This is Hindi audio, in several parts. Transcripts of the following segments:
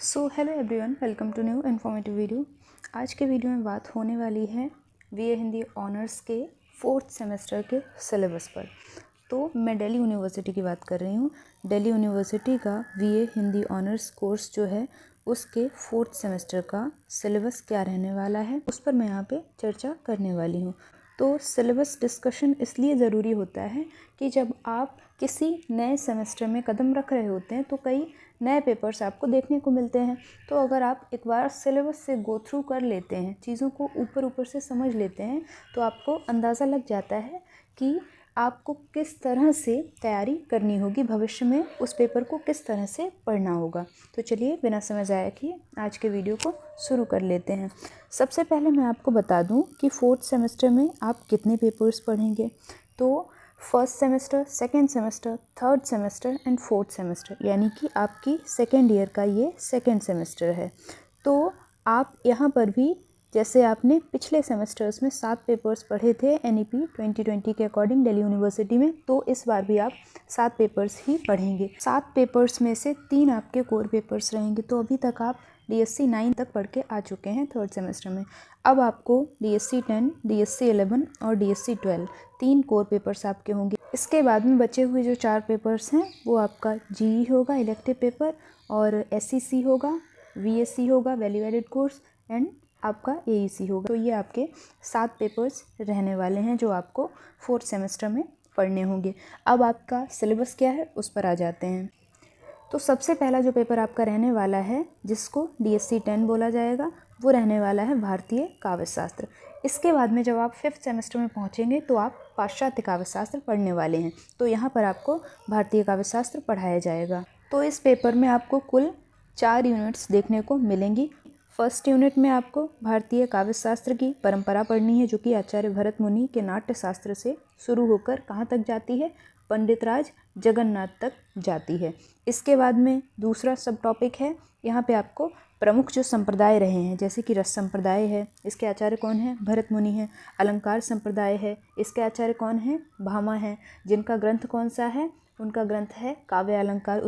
Hello everyone, welcome to new informative video. आज के वीडियो में बात होने वाली है बीए हिंदी ऑनर्स के 4th सेमेस्टर के सिलेबस पर। तो मैं दिल्ली यूनिवर्सिटी की बात कर रही हूँ। दिल्ली यूनिवर्सिटी का बीए हिंदी ऑनर्स कोर्स जो है उसके 4th सेमेस्टर का सिलेबस क्या रहने वाला है उस पर मैं यहाँ पे चर्चा करने वाली हूँ। तो सिलेबस डिस्कशन इसलिए ज़रूरी होता है कि जब आप किसी नए सेमेस्टर में कदम रख रहे होते हैं तो कई नए पेपर्स आपको देखने को मिलते हैं। तो अगर आप एक बार सिलेबस से गो थ्रू कर लेते हैं, चीज़ों को ऊपर ऊपर से समझ लेते हैं, तो आपको अंदाज़ा लग जाता है कि आपको किस तरह से तैयारी करनी होगी, भविष्य में उस पेपर को किस तरह से पढ़ना होगा। तो चलिए बिना समय ज़ाया किए आज के वीडियो को शुरू कर लेते हैं। सबसे पहले मैं आपको बता दूं कि 4th सेमेस्टर में आप कितने पेपर्स पढ़ेंगे। तो first semester, second semester, third semester and 4th semester, यानी कि आपकी सेकेंड ईयर का ये सेकेंड सेमेस्टर है। तो आप यहाँ पर भी जैसे आपने पिछले सेमेस्टर्स में 7 पेपर्स पढ़े थे NEP 2020 के अकॉर्डिंग दिल्ली यूनिवर्सिटी में, तो इस बार भी आप 7 पेपर्स ही पढ़ेंगे। 7 पेपर्स में से 3 आपके कोर पेपर्स रहेंगे। तो अभी तक आप DSC 9 तक पढ़ के आ चुके हैं 3rd सेमेस्टर में। अब आपको DSC 10, DSC 11 और DSC 12 3 कोर पेपर्स आपके होंगे। इसके बाद में बचे हुए जो 4 पेपर्स हैं वो आपका GE होगा, इलेक्टिव पेपर, और SEC होगा, VSC होगा, वैल्यू एडेड कोर्स, एंड आपका AEC होगा। तो ये आपके 7 पेपर्स रहने वाले हैं जो आपको 4th सेमेस्टर में पढ़ने होंगे। अब आपका सिलेबस क्या है उस पर आ जाते हैं। तो सबसे पहला जो पेपर आपका रहने वाला है, जिसको DSC 10 बोला जाएगा, वो रहने वाला है भारतीय काव्य शास्त्र। इसके बाद में जब आप 5th सेमेस्टर में पहुंचेंगे तो आप पाश्चात्य काव्य शास्त्र पढ़ने वाले हैं। तो यहाँ पर आपको भारतीय काव्य शास्त्र पढ़ाया जाएगा। तो इस पेपर में आपको कुल 4 यूनिट्स देखने को मिलेंगी। फर्स्ट यूनिट में आपको भारतीय काव्य शास्त्र की परंपरा पढ़नी है, जो कि आचार्य भरत मुनि के नाट्य शास्त्र से शुरू होकर कहाँ तक जाती है, पंडितराज जगन्नाथ तक जाती है। इसके बाद में दूसरा सब टॉपिक है, यहाँ पे आपको प्रमुख जो संप्रदाय रहे हैं, जैसे कि रस संप्रदाय है, इसके आचार्य कौन है, भरत मुनि हैं। अलंकार संप्रदाय है, इसके आचार्य कौन है, भामा है। जिनका ग्रंथ कौन सा है, उनका ग्रंथ है काव्य अलंकार।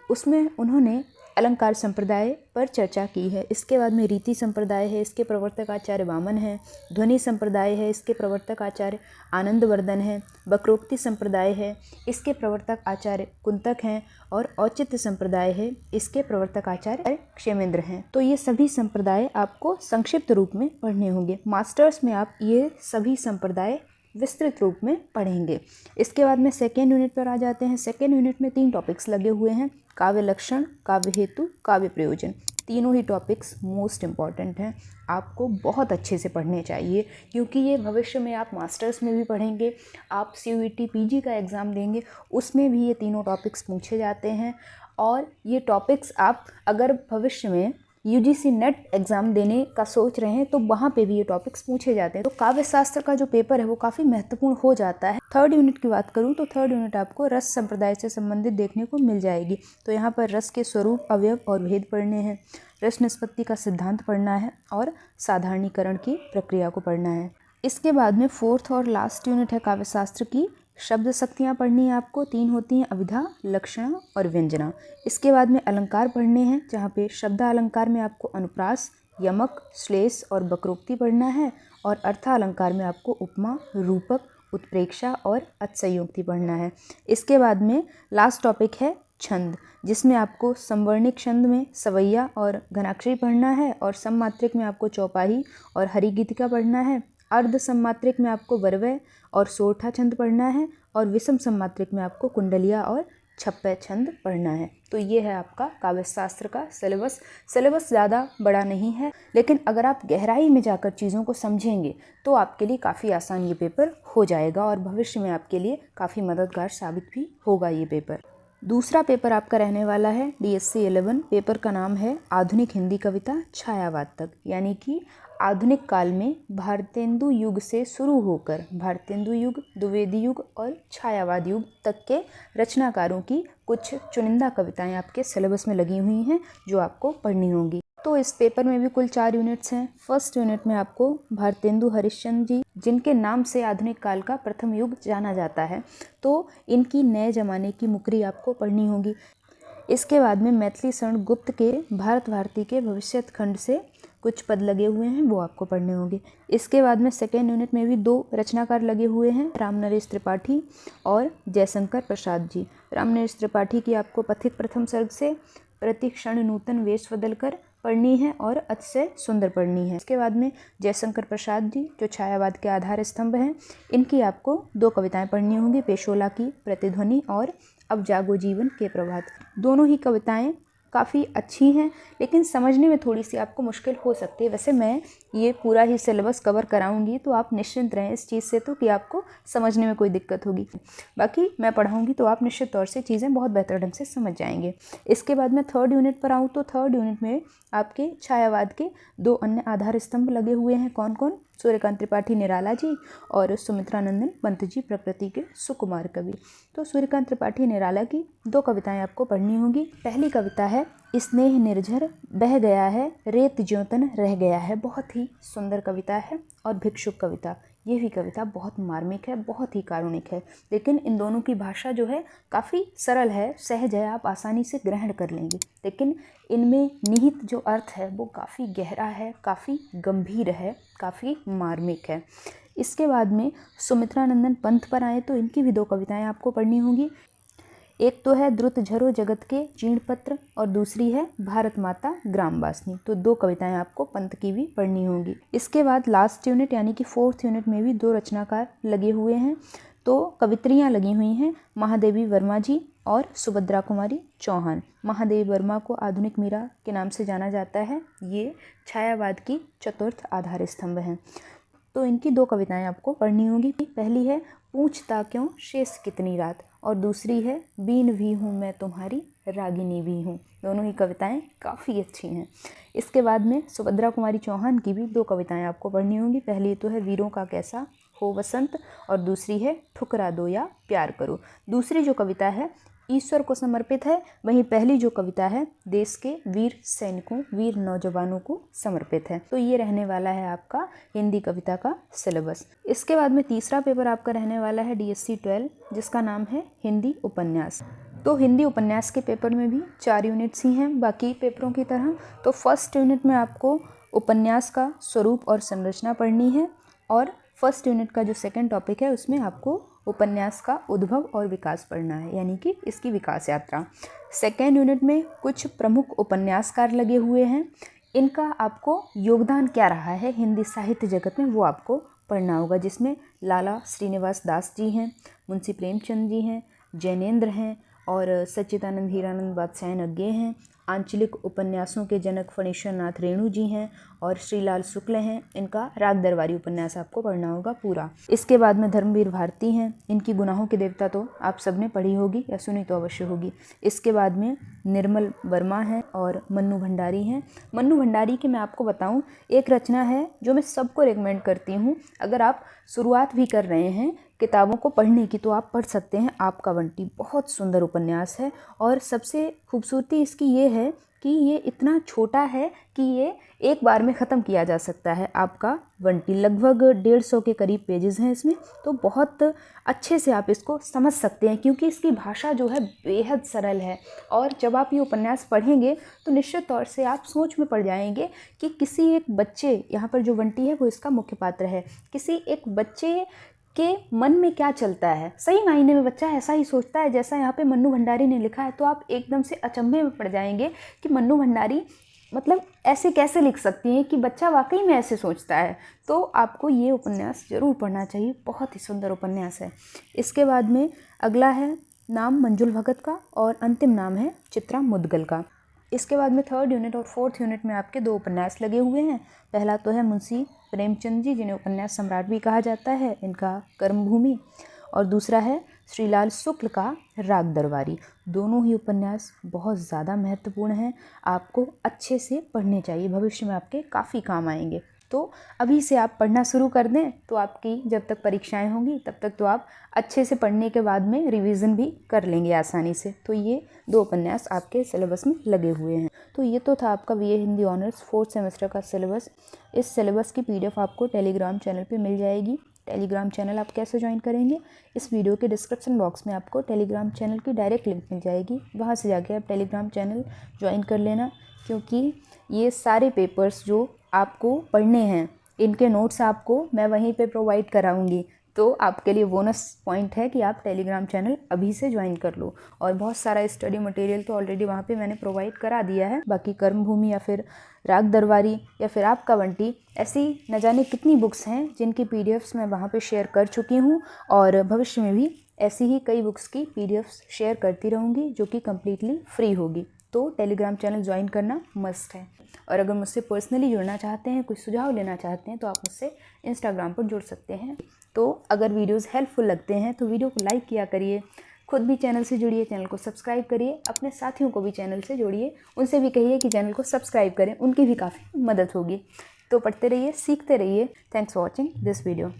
उसमें उन्होंने अलंकार संप्रदाय पर चर्चा की है। इसके बाद में रीति संप्रदाय है, इसके प्रवर्तक आचार्य वामन है। ध्वनि संप्रदाय है, इसके प्रवर्तक आचार्य आनंदवर्धन है। वक्रोक्ति संप्रदाय है, इसके प्रवर्तक आचार्य कुंतक हैं। और औचित्य संप्रदाय है, इसके प्रवर्तक आचार्य क्षेमेंद्र हैं। तो ये सभी संप्रदाय आपको संक्षिप्त रूप में पढ़ने होंगे। मास्टर्स में आप ये सभी संप्रदाय विस्तृत रूप में पढ़ेंगे। इसके बाद में सेकेंड यूनिट पर आ जाते हैं। सेकेंड यूनिट में 3 टॉपिक्स लगे हुए हैं, काव्य लक्षण, काव्य हेतु, काव्य प्रयोजन। तीनों ही टॉपिक्स मोस्ट इम्पॉर्टेंट हैं, आपको बहुत अच्छे से पढ़ने चाहिए, क्योंकि ये भविष्य में आप मास्टर्स में भी पढ़ेंगे, आप CUET PG का एग्ज़ाम देंगे, उसमें भी ये तीनों टॉपिक्स पूछे जाते हैं। और ये टॉपिक्स आप अगर भविष्य में UGC नेट एग्ज़ाम देने का सोच रहे हैं तो वहाँ पे भी ये टॉपिक्स पूछे जाते हैं। तो काव्य शास्त्र का जो पेपर है वो काफ़ी महत्वपूर्ण हो जाता है। थर्ड यूनिट की बात करूँ तो थर्ड यूनिट आपको रस संप्रदाय से संबंधित देखने को मिल जाएगी। तो यहाँ पर रस के स्वरूप, अवयव और भेद पढ़ने हैं, रस निष्पत्ति का सिद्धांत पढ़ना है और साधारणीकरण की प्रक्रिया को पढ़ना है। इसके बाद में 4th और लास्ट यूनिट है काव्य शास्त्र की शब्द शक्तियाँ पढ़नी है आपको। 3 होती हैं, अभिधा, लक्षणा और व्यंजना। इसके बाद में अलंकार पढ़ने हैं, जहाँ पे शब्दालंकार में आपको अनुप्रास, यमक, श्लेष और वक्रोक्ति पढ़ना है। और अर्थालंकार में आपको उपमा, रूपक, उत्प्रेक्षा और अतिशयोक्ति पढ़ना है। इसके बाद में लास्ट टॉपिक है छंद, जिसमें आपको समवर्णिक छंद में सवैया और घनाक्षरी पढ़ना है। और सममात्रिक में आपको चौपाही और हरिगीतिका पढ़ना है। अर्ध सम्मात्रिक में आपको वरवय और सोरठा छंद पढ़ना है। और विषम सम्मात्रिक में आपको कुंडलिया और छप्पय छंद पढ़ना है। तो ये है आपका काव्य शास्त्र का सिलेबस। सिलेबस ज़्यादा बड़ा नहीं है, लेकिन अगर आप गहराई में जाकर चीज़ों को समझेंगे तो आपके लिए काफ़ी आसान ये पेपर हो जाएगा और भविष्य में आपके लिए काफ़ी मददगार साबित भी होगा ये पेपर। दूसरा पेपर आपका रहने वाला है DSC 11। पेपर का नाम है आधुनिक हिंदी कविता छायावाद तक, यानी कि आधुनिक काल में भारतेंदु युग से शुरू होकर भारतेंदु युग, द्विवेदी युग और छायावाद युग तक के रचनाकारों की कुछ चुनिंदा कविताएं आपके सिलेबस में लगी हुई हैं जो आपको पढ़नी होंगी। तो इस पेपर में भी कुल 4 यूनिट्स हैं। फर्स्ट यूनिट में आपको भारतेंदु हरिश्चंद्र जी, जिनके नाम से आधुनिक काल का प्रथम युग जाना जाता है, तो इनकी नए ज़माने की मुकरी आपको पढ़नी होगी। इसके बाद में मैथिली शरण गुप्त के भारत भारती के भविष्यत खंड से कुछ पद लगे हुए हैं, वो आपको पढ़ने होंगे। इसके बाद में सेकेंड यूनिट में भी 2 रचनाकार लगे हुए हैं, रामनरेश त्रिपाठी और जयशंकर प्रसाद जी। रामनरेश त्रिपाठी की आपको पथिक प्रथम सर्ग से प्रति क्षण नूतन वेश बदलकर पढ़नी है और अतिशय सुंदर पढ़नी है। इसके बाद में जयशंकर प्रसाद जी जो छायावाद के आधार स्तंभ हैं, इनकी आपको 2 कविताएं पढ़नी होंगी, पेशोला की प्रतिध्वनि और अब जागो जीवन के प्रभात। दोनों ही कविताएं काफ़ी अच्छी हैं, लेकिन समझने में थोड़ी सी आपको मुश्किल हो सकती है। वैसे मैं ये पूरा ही सिलेबस कवर कराऊंगी, तो आप निश्चिंत रहें इस चीज़ से तो कि आपको समझने में कोई दिक्कत होगी। बाकी मैं पढ़ाऊंगी तो आप निश्चित तौर से चीज़ें बहुत बेहतर ढंग से समझ जाएंगे। इसके बाद मैं थर्ड यूनिट पर आऊँ तो थर्ड यूनिट में आपके छायावाद के 2 अन्य आधार स्तंभ लगे हुए हैं। कौन कौन? सूर्यकांत त्रिपाठी निराला जी और सुमित्रानंदन पंत जी प्रकृति के सुकुमार कवि। तो सूर्यकांत त्रिपाठी निराला की 2 कविताएं आपको पढ़नी होंगी। पहली कविता है स्नेह निर्झर बह गया है, रेत ज्योतन रह गया है। बहुत ही सुंदर कविता है। और भिक्षुक कविता, ये भी कविता बहुत मार्मिक है, बहुत ही कारुणिक है, लेकिन इन दोनों की भाषा जो है काफ़ी सरल है, सहज है, आप आसानी से ग्रहण कर लेंगे। लेकिन इनमें निहित जो अर्थ है वो काफ़ी गहरा है, काफ़ी गंभीर है, काफ़ी मार्मिक है। इसके बाद में सुमित्रानंदन पंत पर आए तो इनकी भी 2 कविताएं आपको पढ़नी होंगी। एक तो है द्रुत झरो जगत के जीर्ण पत्र और दूसरी है भारत माता ग्रामवासिनी। तो 2 कविताएं आपको पंत की भी पढ़नी होंगी। इसके बाद लास्ट यूनिट यानी कि 4th यूनिट में भी 2 रचनाकार लगे हुए हैं। तो कवित्रियाँ लगी हुई हैं महादेवी वर्मा जी और सुभद्रा कुमारी चौहान। महादेवी वर्मा को आधुनिक मीरा के नाम से जाना जाता है। ये छायावाद की चतुर्थ आधार स्तंभ हैं। तो इनकी 2 कविताएं आपको पढ़नी होंगी। पहली है पूछता क्यों शेष कितनी रात और दूसरी है बीन भी हूँ मैं तुम्हारी रागिनी भी हूँ। दोनों ही कविताएं काफ़ी अच्छी हैं। इसके बाद में सुभद्रा कुमारी चौहान की भी 2 कविताएं आपको पढ़नी होंगी। पहली तो है वीरों का कैसा हो वसंत और दूसरी है ठुकरा दो या प्यार करो। दूसरी जो कविता है ईश्वर को समर्पित है, वहीं पहली जो कविता है देश के वीर सैनिकों, वीर नौजवानों को समर्पित है। तो ये रहने वाला है आपका हिंदी कविता का सिलेबस। इसके बाद में तीसरा पेपर आपका रहने वाला है DSC 12 जिसका नाम है हिंदी उपन्यास। तो हिंदी उपन्यास के पेपर में भी 4 यूनिट्स ही हैं बाकी पेपरों की तरह। तो फर्स्ट यूनिट में आपको उपन्यास का स्वरूप और संरचना पढ़नी है और फर्स्ट यूनिट का जो सेकंड टॉपिक है उसमें आपको उपन्यास का उद्भव और विकास पढ़ना है, यानी कि इसकी विकास यात्रा। सेकेंड यूनिट में कुछ प्रमुख उपन्यासकार लगे हुए हैं, इनका आपको योगदान क्या रहा है हिंदी साहित्य जगत में वो आपको पढ़ना होगा, जिसमें लाला श्रीनिवास दास जी हैं, मुंशी प्रेमचंद जी हैं, जैनेन्द्र हैं और सच्चिदानंद हीरानंद बादशाहन अज्ञे हैं। आंचलिक उपन्यासों के जनक फणीश्वर नाथ रेणु जी हैं और श्रीलाल शुक्ल हैं। इनका राग दरबारी उपन्यास आपको पढ़ना होगा पूरा। इसके बाद में धर्मवीर भारती हैं, इनकी गुनाहों की देवता तो आप सबने पढ़ी होगी या सुनी तो अवश्य होगी। इसके बाद में निर्मल वर्मा हैं और मन्नू भंडारी हैं। मन्नू भंडारी की मैं आपको बताऊं एक रचना है जो मैं सबको रिकमेंड करती हूँ, अगर आप शुरुआत भी कर रहे हैं किताबों को पढ़ने की तो आप पढ़ सकते हैं। आपका बंटी बहुत सुंदर उपन्यास है और सबसे खूबसूरती इसकी ये है कि ये इतना छोटा है कि ये एक बार में ख़त्म किया जा सकता है। आपका बंटी लगभग 150 के करीब पेजेस हैं इसमें, तो बहुत अच्छे से आप इसको समझ सकते हैं क्योंकि इसकी भाषा जो है बेहद सरल है। और जब आप ये उपन्यास पढ़ेंगे तो निश्चित तौर से आप सोच में पड़ जाएंगे कि किसी एक बच्चे, यहाँ पर जो बंटी है वो इसका मुख्य पात्र है, किसी एक बच्चे के मन में क्या चलता है। सही मायने में बच्चा ऐसा ही सोचता है जैसा यहाँ पे मन्नू भंडारी ने लिखा है। तो आप एकदम से अचंभे में पड़ जाएंगे कि मन्नू भंडारी मतलब ऐसे कैसे लिख सकती हैं कि बच्चा वाकई में ऐसे सोचता है। तो आपको ये उपन्यास ज़रूर पढ़ना चाहिए, बहुत ही सुंदर उपन्यास है। इसके बाद में अगला है नाम मंजुल भगत का और अंतिम नाम है चित्रा मुदगल का। इसके बाद में थर्ड यूनिट और फोर्थ यूनिट में आपके 2 उपन्यास लगे हुए हैं। पहला तो है मुंशी प्रेमचंद जी जिन्हें उपन्यास सम्राट भी कहा जाता है, इनका कर्मभूमि, और दूसरा है श्रीलाल शुक्ल का राग दरबारी। दोनों ही उपन्यास बहुत ज़्यादा महत्वपूर्ण हैं, आपको अच्छे से पढ़ने चाहिए, भविष्य में आपके काफ़ी काम आएंगे। तो अभी से आप पढ़ना शुरू कर दें तो आपकी जब तक परीक्षाएं होंगी तब तक तो आप अच्छे से पढ़ने के बाद में रिवीजन भी कर लेंगे आसानी से। तो ये 2 उपन्यास आपके सिलेबस में लगे हुए हैं। तो ये तो था आपका BA Hindi honours 4th semester का सिलेबस। इस सिलेबस की PDF आपको टेलीग्राम चैनल पे मिल जाएगी। टेलीग्राम चैनल आप कैसे ज्वाइन करेंगे, इस वीडियो के डिस्क्रिप्शन बॉक्स में आपको टेलीग्राम चैनल की डायरेक्ट लिंक मिल जाएगी। वहाँ से जाके आप टेलीग्राम चैनल ज्वाइन कर लेना, क्योंकि ये सारे पेपर्स जो आपको पढ़ने हैं इनके नोट्स आपको मैं वहीं पे प्रोवाइड कराऊंगी। तो आपके लिए बोनस पॉइंट है कि आप टेलीग्राम चैनल अभी से ज्वाइन कर लो। और बहुत सारा स्टडी मटेरियल तो ऑलरेडी वहाँ पे मैंने प्रोवाइड करा दिया है। बाकी कर्मभूमि या फिर राग दरबारी या फिर आपका बंटी, ऐसी न जाने कितनी बुक्स हैं जिनकी पीडीएफ्स मैं वहाँ पे शेयर कर चुकी हूँ, और भविष्य में भी ऐसी ही कई बुक्स की पीडीएफ्स शेयर करती रहूँगी जो कि कम्प्लीटली फ्री होगी। तो टेलीग्राम चैनल ज्वाइन करना मस्ट है। और अगर मुझसे पर्सनली जुड़ना चाहते हैं, कुछ सुझाव लेना चाहते हैं, तो आप मुझसे इंस्टाग्राम पर जुड़ सकते हैं। तो अगर वीडियोस हेल्पफुल लगते हैं तो वीडियो को लाइक किया करिए, खुद भी चैनल से जुड़िए, चैनल को सब्सक्राइब करिए, अपने साथियों को भी चैनल से जोड़िए, उनसे भी कहिए कि चैनल को सब्सक्राइब करें, उनकी भी काफ़ी मदद होगी। तो पढ़ते रहिए, सीखते रहिए। Thanks for watching this video.